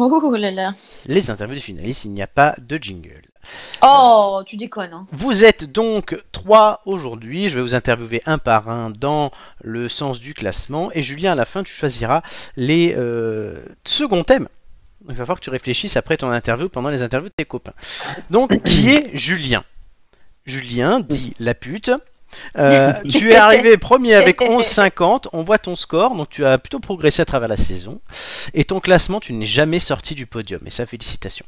Oh là là. Les interviews des finalistes, il n'y a pas de jingle. Oh, tu déconnes. Hein. Vous êtes donc 3 aujourd'hui, je vais vous interviewer un par un dans le sens du classement, et Julien, à la fin, tu choisiras les seconds thèmes. Il va falloir que tu réfléchisses après ton interview, pendant les interviews de tes copains. Donc, qui est Julien? Julien dit la pute. Tu es arrivé premier avec 11,50. On voit ton score, donc tu as plutôt progressé à travers la saison. Et ton classement, tu n'es jamais sorti du podium. Et ça, félicitations.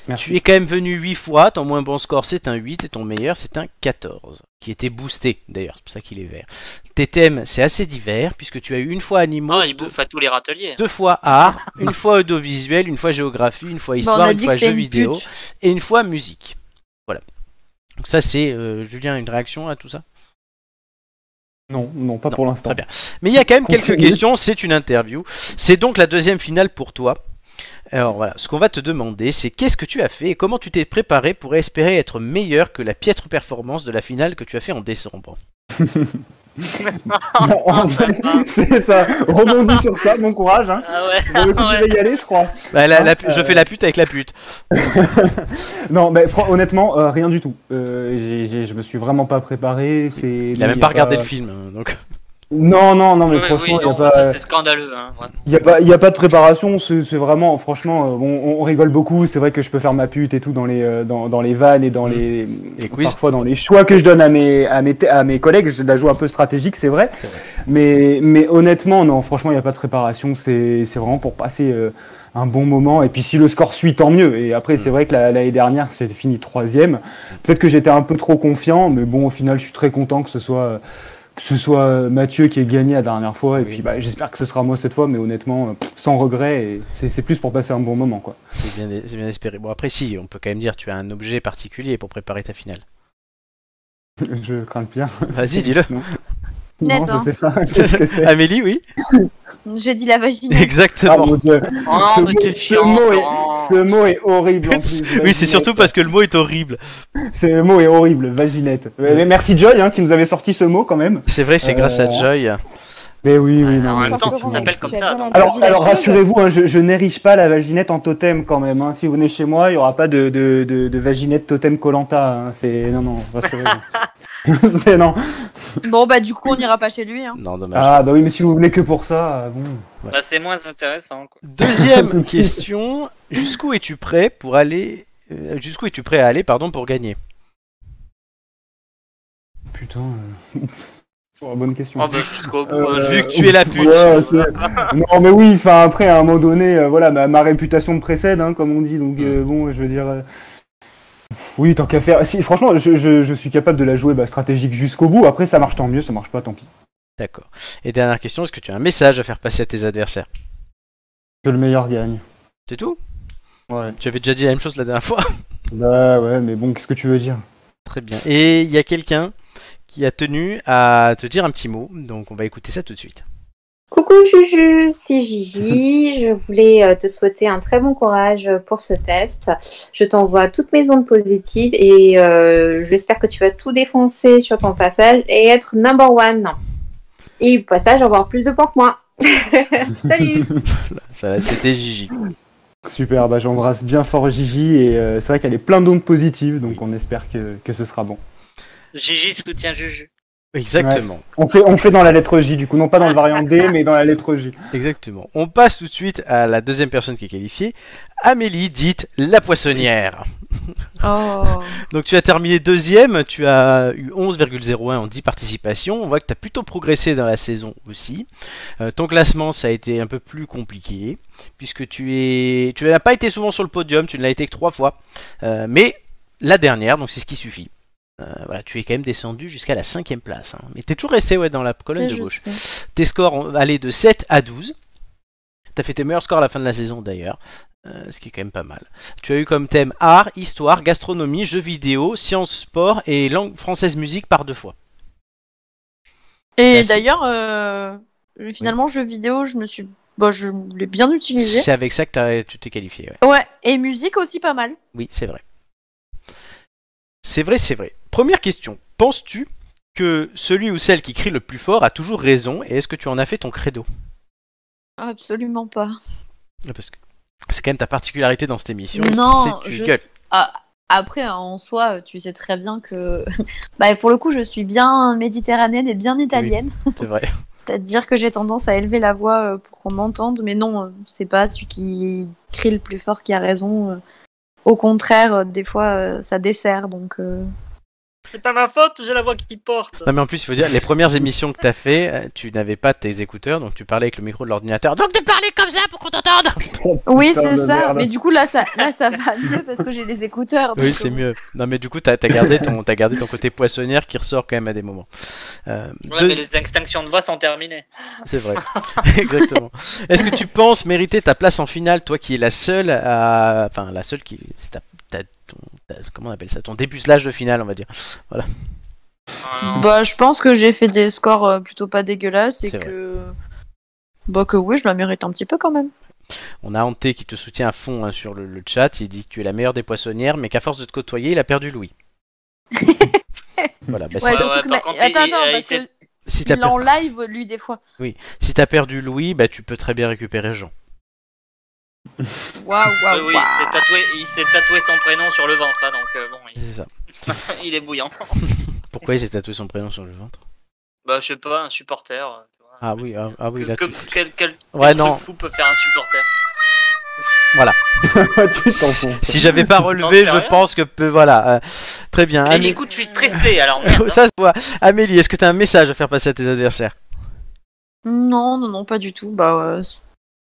Merci. Tu es quand même venu 8 fois. Ton moins bon score, c'est un 8. Et ton meilleur, c'est un 14. Qui était boosté, d'ailleurs. C'est pour ça qu'il est vert. Tes thèmes, c'est assez divers, puisque tu as eu une fois animaux. Oh, il bouffe à tous les râteliers. 2 fois art, une fois audiovisuel, une fois géographie, une fois histoire, une fois jeux vidéo, et une fois musique. Voilà. Donc ça c'est, Julien, une réaction à tout ça? Non, pas pour l'instant. Très bien. Mais il y a quand même quelques questions, c'est une interview. C'est donc la deuxième finale pour toi. Alors voilà, ce qu'on va te demander, c'est qu'est-ce que tu as fait et comment tu t'es préparé pour espérer être meilleur que la piètre performance de la finale que tu as fait en décembre. C'est ça, rebondis sur ça, bon courage. Hein. Ah ouais. Bon, écoute, je vais y aller, je crois. Bah, je fais la pute avec la pute. Non, mais honnêtement, rien du tout. Je me suis vraiment pas préparé. Il a même pas regardé le film, hein, donc. Non, mais Oui, franchement, oui, non, pas... ça c'est scandaleux. Hein, vraiment. Il y a pas de préparation, c'est vraiment, franchement, on rigole beaucoup. C'est vrai que je peux faire ma pute et tout dans les vannes et dans les parfois dans les choix que je donne à mes collègues. Je la joue un peu stratégique, c'est vrai. Mais honnêtement, non, franchement, il y a pas de préparation. C'est vraiment pour passer un bon moment. Et puis si le score suit, tant mieux. Et après, c'est vrai que l'année dernière, c'était fini 3e. Peut-être que j'étais un peu trop confiant, mais bon, au final, je suis très content que ce soit Mathieu qui ait gagné la dernière fois, et puis j'espère que ce sera moi cette fois, mais honnêtement, sans regret, et c'est plus pour passer un bon moment, quoi. C'est bien espéré. Bon, après, si, on peut quand même dire tu as un objet particulier pour préparer ta finale. Je crains le pire. Vas-y, dis-le. Non, je sais pas. Qu'est-ce que c'est? Amélie, oui. J'ai dit la vagine. Exactement. Oh mon Dieu. Oh, mais t'es chiant, Ce mot est horrible. En plus, oui, c'est surtout parce que le mot est horrible. Le mot est horrible, vaginette. Mais merci Joy, hein, qui nous avait sorti ce mot quand même. C'est vrai, c'est grâce à Joy. Mais oui, non. En mais même temps, ça s'appelle comme ça. Donc. Alors rassurez-vous, hein, je n'érige pas la vaginette en totem quand même. Hein. Si vous venez chez moi, il n'y aura pas de vaginette totem Koh-Lanta. Hein. Non, rassurez-vous. C'est non. Bon bah du coup on n'ira pas chez lui. Hein. Non, dommage. Ah bah oui, mais si vous venez que pour ça, bon. Ouais. Bah, c'est moins intéressant. Quoi. Deuxième question, jusqu'où es-tu prêt pour aller jusqu'où es-tu prêt à aller pour gagner? Putain. Bonne question. Oh, bah, jusqu'au bout. Vu que tu es la pute. Non mais oui, enfin après à un moment donné, voilà, ma réputation me précède, hein, comme on dit, donc bon, je veux dire. Oui, tant qu'à faire. Si, franchement, je suis capable de la jouer stratégique jusqu'au bout. Après, ça marche tant mieux, ça marche pas, tant pis. D'accord. Et dernière question, est-ce que tu as un message à faire passer à tes adversaires? Que le meilleur gagne. C'est tout? Ouais. Tu avais déjà dit la même chose la dernière fois. Bah ouais, mais bon, qu'est-ce que tu veux dire? Très bien. Et il y a quelqu'un qui a tenu à te dire un petit mot, donc on va écouter ça tout de suite. Coucou Juju, c'est Gigi. Je voulais te souhaiter un très bon courage pour ce test. Je t'envoie toutes mes ondes positives et j'espère que tu vas tout défoncer sur ton passage et être number one. Et au passage, avoir plus de points que moi. Salut. C'était Gigi. Super, j'embrasse bien fort Gigi et c'est vrai qu'elle est pleine d'ondes positives, donc on espère que ce sera bon. Gigi soutient Juju. Exactement. Ouais. On fait dans la lettre J, du coup, non pas dans le variant D, mais dans la lettre J. Exactement. On passe tout de suite à la deuxième personne qui est qualifiée, Amélie, dite la poissonnière. Oh. Donc tu as terminé deuxième, tu as eu 11,01 en 10 participations. On voit que tu as plutôt progressé dans la saison aussi. Ton classement, ça a été un peu plus compliqué, puisque tu n'as pas été souvent sur le podium, tu ne l'as été que 3 fois. Mais la dernière, donc c'est ce qui suffit. Voilà, tu es quand même descendu jusqu'à la 5e place. Hein. Mais tu es toujours resté dans la colonne de gauche. Tes scores ont allé de 7 à 12. Tu as fait tes meilleurs scores à la fin de la saison d'ailleurs. Ce qui est quand même pas mal. Tu as eu comme thème art, histoire, gastronomie, jeux vidéo, sciences, sport et langue française musique par 2 fois. Et d'ailleurs, finalement, jeux vidéo, je l'ai bien utilisé. C'est avec ça que tu t'es qualifié. Ouais, et musique aussi pas mal. Oui, c'est vrai. C'est vrai. Première question. Penses-tu que celui ou celle qui crie le plus fort a toujours raison et est-ce que tu en as fait ton credo? Absolument pas. Parce que C'est quand même ta particularité dans cette émission. Non, c'est tu gueules. Après, en soi, tu sais très bien que, bah, pour le coup, je suis bien méditerranéenne et bien italienne. Oui, c'est vrai. C'est-à-dire que j'ai tendance à élever la voix pour qu'on m'entende, mais non, c'est pas celui qui crie le plus fort qui a raison. Au contraire, des fois, ça dessert, donc... C'est pas ma faute, j'ai la voix qui porte. Non mais en plus il faut dire, les premières émissions que t'as fait, tu n'avais pas tes écouteurs, donc tu parlais avec le micro de l'ordinateur. Donc tu parlais comme ça pour qu'on t'entende. Oui c'est ça, mais du coup là ça va mieux parce que j'ai les écouteurs. Oui c'est mieux. Non mais du coup t'as gardé ton côté poissonnière qui ressort quand même à des moments. Ouais mais les extinctions de voix sont terminées. C'est vrai, exactement. Est-ce que tu penses mériter ta place en finale, toi qui es la seule à... Enfin la seule qui... Comment on appelle ça? Ton dépucelage de finale, on va dire. Voilà. Bah, je pense que j'ai fait des scores plutôt pas dégueulasses et C'est que... Bah que oui, je la mérite un petit peu quand même. On a Hanté qui te soutient à fond sur le chat. Il dit que tu es la meilleure des poissonnières, mais qu'à force de te côtoyer, il a perdu Louis. Voilà. Bah, Ouais, si surtout que attends, parce que si il est en live, lui, des fois. Oui. Si t'as perdu Louis, bah tu peux très bien récupérer Jean. Waouh, waouh, Oui, il s'est tatoué son prénom sur le ventre, hein, donc bon, C'est ça. il est bouillant. Pourquoi il s'est tatoué son prénom sur le ventre? Bah, je sais pas, un supporter. Tu vois. Ah oui, là tu... Quel Ouais, non. truc fou peut faire un supporter? Voilà. Si j'avais pas relevé, je pense que voilà. Très bien. Mais écoute, je suis stressé alors. Merde, Ça se voit. Amélie, est-ce que t'as un message à faire passer à tes adversaires? Non, pas du tout. Bah,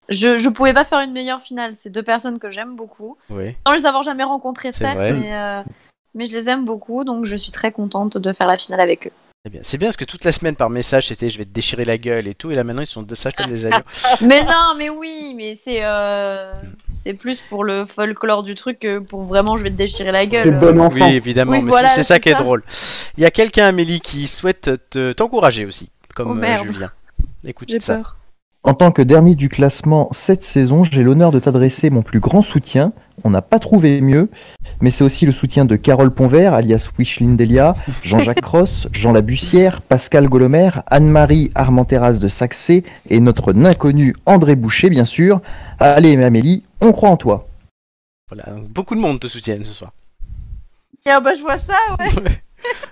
je pouvais pas faire une meilleure finale. C'est deux personnes que j'aime beaucoup. Oui. Sans les avoir jamais rencontrées, C'est certes, vrai. mais je les aime beaucoup, donc je suis très contente de faire la finale avec eux. C'est bien parce que toute la semaine par message c'était je vais te déchirer la gueule et tout, et là maintenant ils sont de sages comme des agneaux. Mais non, mais oui, mais c'est plus pour le folklore du truc que pour vraiment je vais te déchirer la gueule. C'est bon enfant. Oui, évidemment, Oui, mais voilà, c'est ça c'est qui est ça. drôle. Il y a quelqu'un, Amélie, qui souhaite t'encourager aussi, comme Oh, merde. Julien. Écoute J'ai ça. peur. En tant que dernier du classement cette saison, j'ai l'honneur de t'adresser mon plus grand soutien. On n'a pas trouvé mieux, mais c'est aussi le soutien de Carole Ponvert, alias Wishline Delia, Jean-Jacques Cross, Jean Labussière, Pascal Golomer, Anne-Marie Armenteras de Saxé et notre inconnu André Boucher, bien sûr. Allez, Amélie, on croit en toi. Voilà, beaucoup de monde te soutiennent ce soir. Ah bah je vois ça, ouais.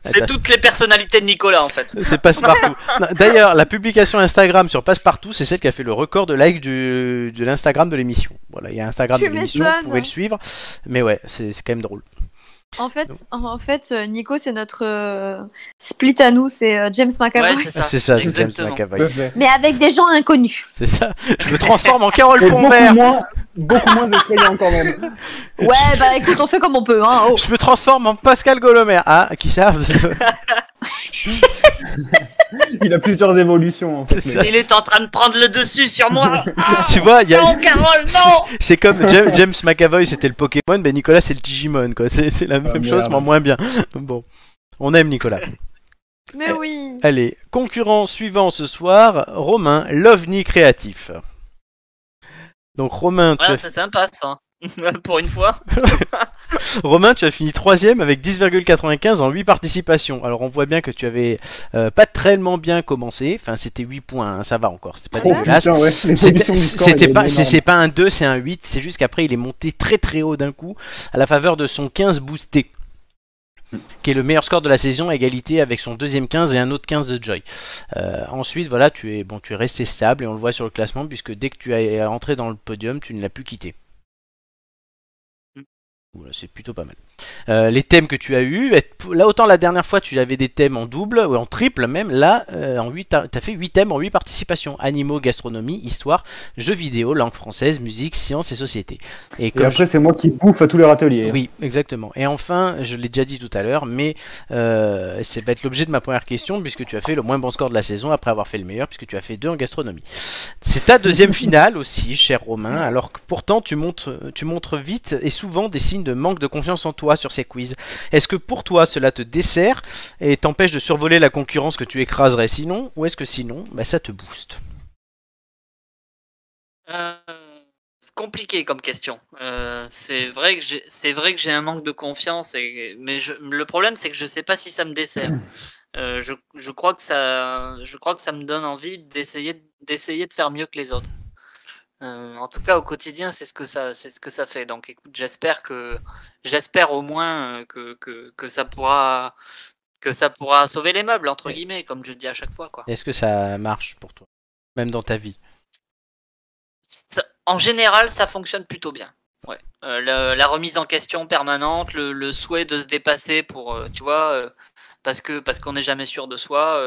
C'est toutes les personnalités de Nicolas en fait. C'est Passepartout. D'ailleurs, la publication Instagram sur Passepartout, c'est celle qui a fait le record de likes de l'Instagram de l'émission. Voilà, il y a Instagram Tu de l'émission, m'étonnes. vous pouvez le suivre. Mais ouais, c'est quand même drôle. En fait, Nico, c'est notre split à nous, c'est James McAvoy. Ouais, c'est ça. C'est ça, c'est James Exactement. McAvoy. Mais avec des gens inconnus. C'est ça. Je me transforme en Carole Et Ponvert. beaucoup moins effrayant quand même. Ouais, bah écoute, on fait comme on peut, hein. Oh. Je me transforme en Pascal Golomer. Ah, qui ça? Il a plusieurs évolutions en fait. C'est ça. Il est en train de prendre le dessus sur moi. Tu vois, il y a... Non, Carole, non. C'est comme James McAvoy, c'était le Pokémon, ben Nicolas c'est le Digimon, quoi. C'est la même chose, mais en moins bien. Bon, on aime Nicolas. Mais oui. Allez, concurrent suivant ce soir, Romain, l'OVNI créatif. Donc Romain, Ouais, c'est sympa ça. Pour une fois. Romain, tu as fini 3ème avec 10,95 en 8 participations. Alors on voit bien que tu avais pas tellement bien commencé. Enfin, c'était 8 points, hein, ça va encore. C'était pas dégueulasse. Putain, ouais. C'est pas un 2, c'est un 8. C'est juste qu'après, il est monté très très haut d'un coup à la faveur de son 15 boosté, qui est le meilleur score de la saison, à égalité avec son deuxième 15 et un autre 15 de Joy. Ensuite, voilà, tu es resté stable et on le voit sur le classement, puisque dès que tu es entré dans le podium, tu ne l'as plus quitté. Voilà, c'est plutôt pas mal. Les thèmes que tu as eu, là autant la dernière fois tu avais des thèmes en double ou en triple même, là en 8, t'as fait 8 thèmes en 8 participations: animaux, gastronomie, histoire, jeux vidéo, langue française, musique, sciences et société. Et après c'est moi qui bouffe à tous les râteliers. Oui, exactement. Et enfin, je l'ai déjà dit tout à l'heure, mais ça va être l'objet de ma première question, puisque tu as fait le moins bon score de la saison après avoir fait le meilleur, puisque tu as fait 2 en gastronomie. C'est ta deuxième finale aussi, cher Romain, alors que pourtant tu montres vite et souvent des signes de manque de confiance en toi sur ces quiz. Est-ce que pour toi cela te dessert et t'empêche de survoler la concurrence que tu écraserais sinon, ou est-ce que sinon ça te booste? C'est compliqué comme question. C'est vrai que j'ai un manque de confiance, mais le problème c'est que je sais pas si ça me dessert. Je crois que ça me donne envie d'essayer de faire mieux que les autres. En tout cas, au quotidien, c'est ce que ça fait. Donc, écoute, j'espère au moins que ça pourra sauver les meubles entre guillemets, comme je dis à chaque fois, quoi. Est-ce que ça marche pour toi, même dans ta vie? En général, ça fonctionne plutôt bien. Ouais. La remise en question permanente, le souhait de se dépasser pour, tu vois, parce qu'on n'est jamais sûr de soi.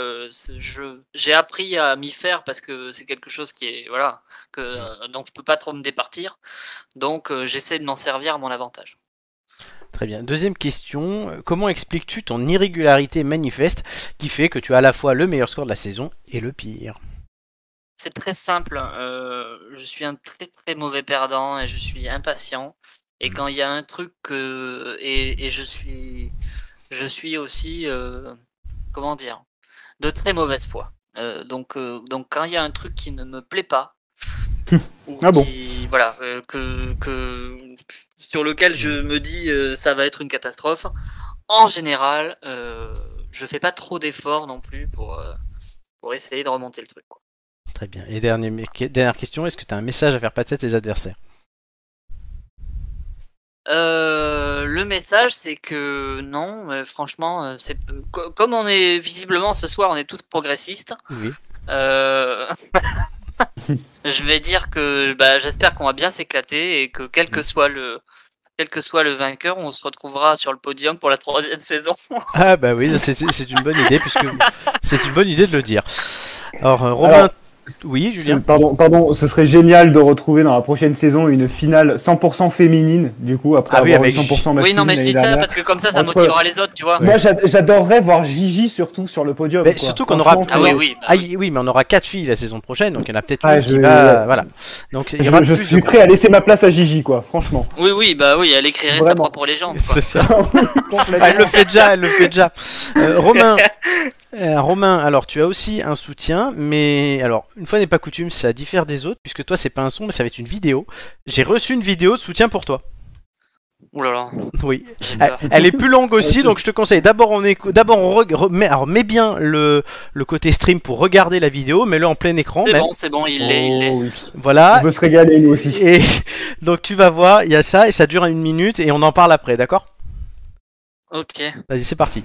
J'ai appris à m'y faire parce que c'est quelque chose qui est donc je peux pas trop me départir. Donc j'essaie de m'en servir à mon avantage. Très bien. Deuxième question, comment expliques-tu ton irrégularité manifeste qui fait que tu as à la fois le meilleur score de la saison et le pire? C'est très simple. Je suis un très très mauvais perdant et je suis impatient. Et quand il y a un truc et je suis aussi comment dire, de très mauvaise foi. Donc quand il y a un truc qui ne me plaît pas, ou voilà, sur lequel je me dis ça va être une catastrophe, en général, je fais pas trop d'efforts non plus pour essayer de remonter le truc, quoi. Très bien. Et dernière question, est-ce que tu as un message à faire passer à tes adversaires? Le message, c'est que non, franchement, comme on est visiblement ce soir, on est tous progressistes. Oui. Je vais dire que j'espère qu'on va bien s'éclater et que quel que soit le vainqueur, on se retrouvera sur le podium pour la 3e saison. Ah bah oui, c'est une bonne idée puisque c'est une bonne idée de le dire. Alors Romain. Oui, Julien. Pardon, ce serait génial de retrouver dans la prochaine saison une finale 100% féminine, du coup, après avoir eu 100% masculine. Oui, non, mais je dis ça parce que comme ça motivera les autres, tu vois. Moi, j'adorerais voir Gigi surtout sur le podium. Mais surtout qu'on aura. Oui, mais on aura 4 filles la saison prochaine, donc il y en a peut-être une qui va. Voilà. Donc je suis prêt à laisser ma place à Gigi, quoi, franchement. Oui, elle écrirait sa propre légende. C'est ça. Elle le fait déjà. Romain, alors tu as aussi un soutien, mais alors une fois n'est pas coutume, ça diffère des autres, puisque toi c'est pas un son, mais ça va être une vidéo. J'ai reçu une vidéo de soutien pour toi. Ouh là là. Oui. Elle est plus longue aussi, donc je te conseille. D'abord mets bien le côté stream pour regarder la vidéo, mets-le en plein écran. C'est bon, il l'est. Oui. Voilà. On veut se régaler nous aussi. Et donc tu vas voir, il y a ça et ça dure 1 minute et on en parle après, d'accord? Ok. Vas-y, c'est parti.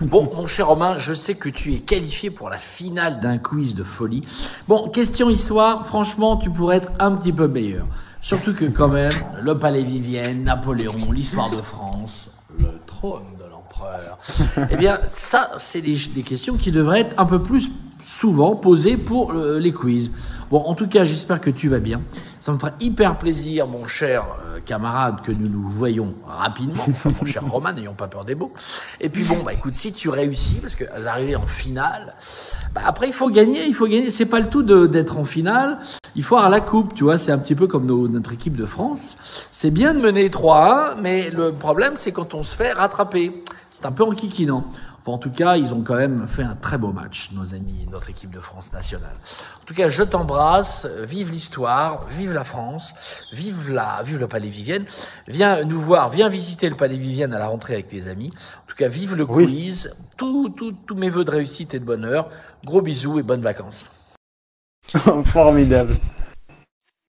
Bon, mon cher Romain, je sais que tu es qualifié pour la finale d'un quiz de folie. Bon, question histoire, franchement, tu pourrais être un petit peu meilleur. Surtout que quand même, le palais Vivienne, Napoléon, l'histoire de France, le trône de l'empereur. Eh bien, ça, c'est des questions qui devraient être un peu plus souvent posées pour les quiz. Bon, en tout cas, j'espère que tu vas bien. Ça me fera hyper plaisir, mon cher camarade, que nous nous voyons rapidement. Enfin, mon cher Romain, n'ayons pas peur des mots. Et puis bon, écoute, si tu réussis, parce que d'arriver en finale, après il faut gagner. C'est pas le tout d'être en finale. Il faut avoir la coupe, tu vois. C'est un petit peu comme notre équipe de France. C'est bien de mener 3-1, mais le problème, c'est quand on se fait rattraper. C'est un peu enquiquinant. Enfin, en tout cas, ils ont quand même fait un très beau match, nos amis, notre équipe de France nationale. En tout cas, je t'embrasse, vive l'histoire, vive la France, vive le Palais Vivienne. Viens nous voir, viens visiter le Palais Vivienne à la rentrée avec tes amis. En tout cas, vive le quiz, tous mes vœux de réussite et de bonheur. Gros bisous et bonnes vacances. Formidable.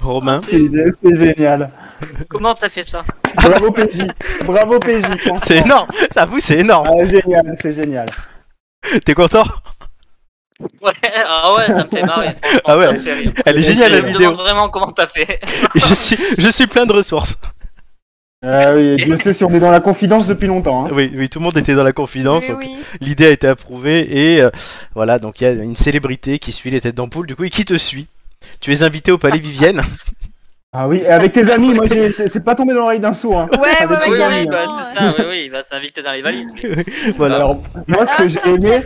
Romain. C'est génial. Comment t'as fait ça? Bravo PJ. C'est énorme. Ça vous, c'est énorme. Génial, c'est génial. T'es content? Ouais, ça me fait marrer. Ah ouais, ça me fait rire. Elle est géniale la Je me vidéo. demande vraiment comment t'as fait. Je suis plein de ressources. Oui, je sais si on est dans la confidence depuis longtemps. Hein. Oui, tout le monde était dans la confidence. Donc Oui. l'idée a été approuvée et voilà, donc il y a une célébrité qui suit les têtes d'ampoule, du coup, et qui te suit. Tu es invité au Palais Vivienne. Ah oui, et avec tes amis, moi c'est pas tombé dans l'oreille d'un sourd. Hein. Ouais, Avec tes amis, carrément. C'est ça, oui, il va s'inviter dans les valises. Mais... Voilà. Alors, moi ce que j'ai aimé,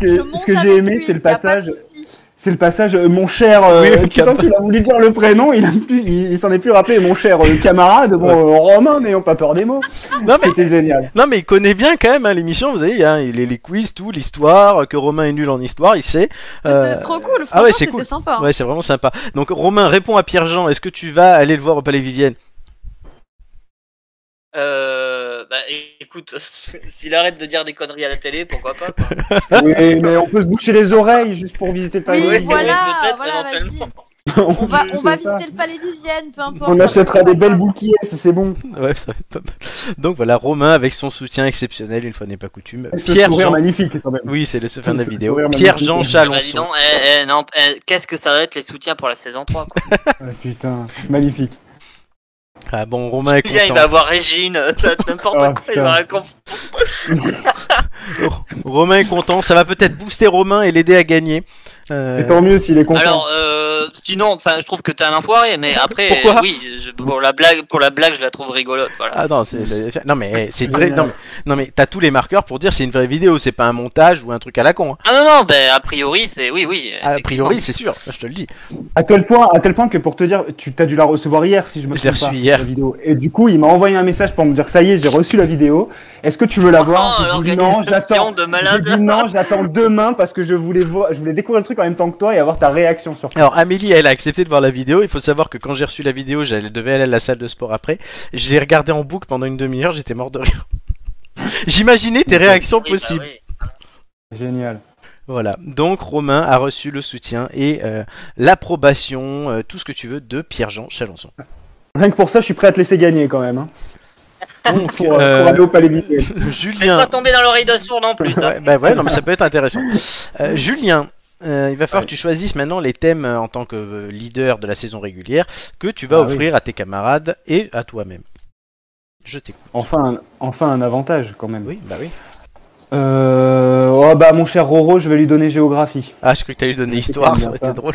ce que j'ai aimé, c'est le passage. C'est le passage, mon cher, tu sens qu'il a voulu dire le prénom, il s'en est plus rappelé, mon cher camarade, Romain, n'ayons pas peur des mots. C'était génial. Non mais il connaît bien quand même l'émission, vous savez, hein, les quiz, tout, l'histoire, que Romain est nul en histoire, il sait. C'est trop cool, ah ouais, c'est c'était cool. sympa. Ouais, c'est vraiment sympa. Donc Romain, réponds à Pierre-Jean, est-ce que tu vas aller le voir au Palais Vivienne? Écoute, s'il arrête de dire des conneries à la télé, pourquoi pas, quoi. Oui, mais on peut se boucher les oreilles juste pour visiter le Palais. Oui, Vivienne. voilà, peut-être voilà, éventuellement. On va visiter le palais Vivienne, peu importe. On achètera des belles bouquets, c'est bon. Ouais, ça va être pas mal. Donc voilà, Romain avec son soutien exceptionnel, une fois n'est pas coutume. Ce sourire magnifique quand même. Oui, c'est le fin de la Ce vidéo. sourire Pierre-Jean magnifique. Chalonçon. Non, qu'est-ce que ça va être les soutiens pour la saison 3 quoi. Putain, magnifique. Ah bon, Romain est Julien, il va content. avoir Régine, n'importe Oh, quoi, il va raconter. Romain est content, ça va peut-être booster Romain et l'aider à gagner. Et tant mieux s'il est content. Alors, sinon, enfin, je trouve que t'es un enfoiré, mais après, Pourquoi oui, pour la blague, je la trouve rigolote. Voilà, Ah non, non mais c'est une vraie. Non mais t'as tous les marqueurs pour dire c'est une vraie vidéo, c'est pas un montage ou un truc à la con. Hein. Ah non, ben a priori, c'est oui. A priori, c'est sûr, je te le dis. À tel point que pour te dire, tu t'as dû la recevoir hier si je me Je l'ai trompe pas. reçue hier. La vidéo. Et du coup, il m'a envoyé un message pour me dire ça y est, j'ai reçu la vidéo. Est-ce que tu veux la voir? J'ai dit non, j'attends. de malade. J'ai dit non, j'attends demain parce que je voulais découvrir le truc en même temps que toi et avoir ta réaction sur ça. Alors Amélie, elle a accepté de voir la vidéo. Il faut savoir que quand j'ai reçu la vidéo, devais aller à la salle de sport après. Je l'ai regardée en boucle pendant une demi-heure, j'étais mort de rire. J'imaginais tes réactions Oui, possibles. bah oui. Génial. Voilà, donc Romain a reçu le soutien et l'approbation, tout ce que tu veux, de Pierre-Jean Chalonçon. Rien que pour ça, je suis prêt à te laisser gagner quand même. Hein. Donc, Pour aller au Palais Vivienne. Faut Julien. pas tomber dans l'oreille d'un sourd non plus. Hein. Ouais, bah ouais, non mais ça peut être intéressant. Julien, il va falloir que tu choisisses maintenant les thèmes en tant que leader de la saison régulière que tu vas offrir à tes camarades et à toi-même. Je t'écoute. Enfin un avantage quand même. Oui, bah oui. Oh bah mon cher Roro, je vais lui donner géographie. Ah, je croyais que t'allais lui donner histoire, bien ça aurait ça. été drôle.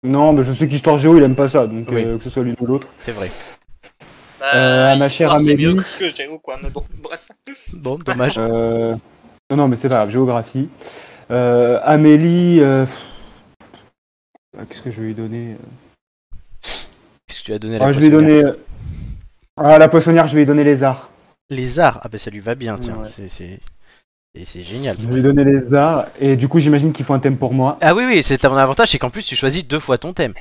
Non, mais je sais qu'histoire géo, il aime pas ça, donc Oui. que ce soit l'une ou l'autre. C'est vrai. Ma chère c'est Amélie. mieux que Géo, quoi, mais bon, bref. Bon, dommage. Non, mais c'est pas grave, géographie. Amélie. Qu'est-ce que je vais lui donner Qu'est-ce que tu as donné à la Je vais lui poissonnière donner. La poissonnière, je vais lui donner les arts. Les arts. Ah bah ça lui va bien, tiens. Ouais. C'est génial. Je vais lui donner les arts, et du coup, j'imagine qu'il faut un thème pour moi. Ah oui, c'est ton avantage, c'est qu'en plus tu choisis 2 fois ton thème.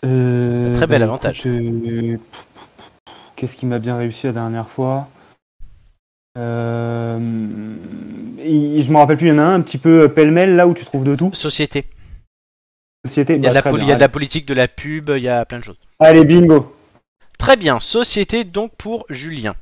Très bel avantage. Écoute, qu'est-ce qui m'a bien réussi la dernière fois Je me rappelle plus, il y en a un petit peu pêle-mêle là où tu trouves de tout. Société. Société. Il y a, très bien, il y a de la politique, de la pub, il y a plein de choses. Allez, bingo. Très bien, société donc pour Julien.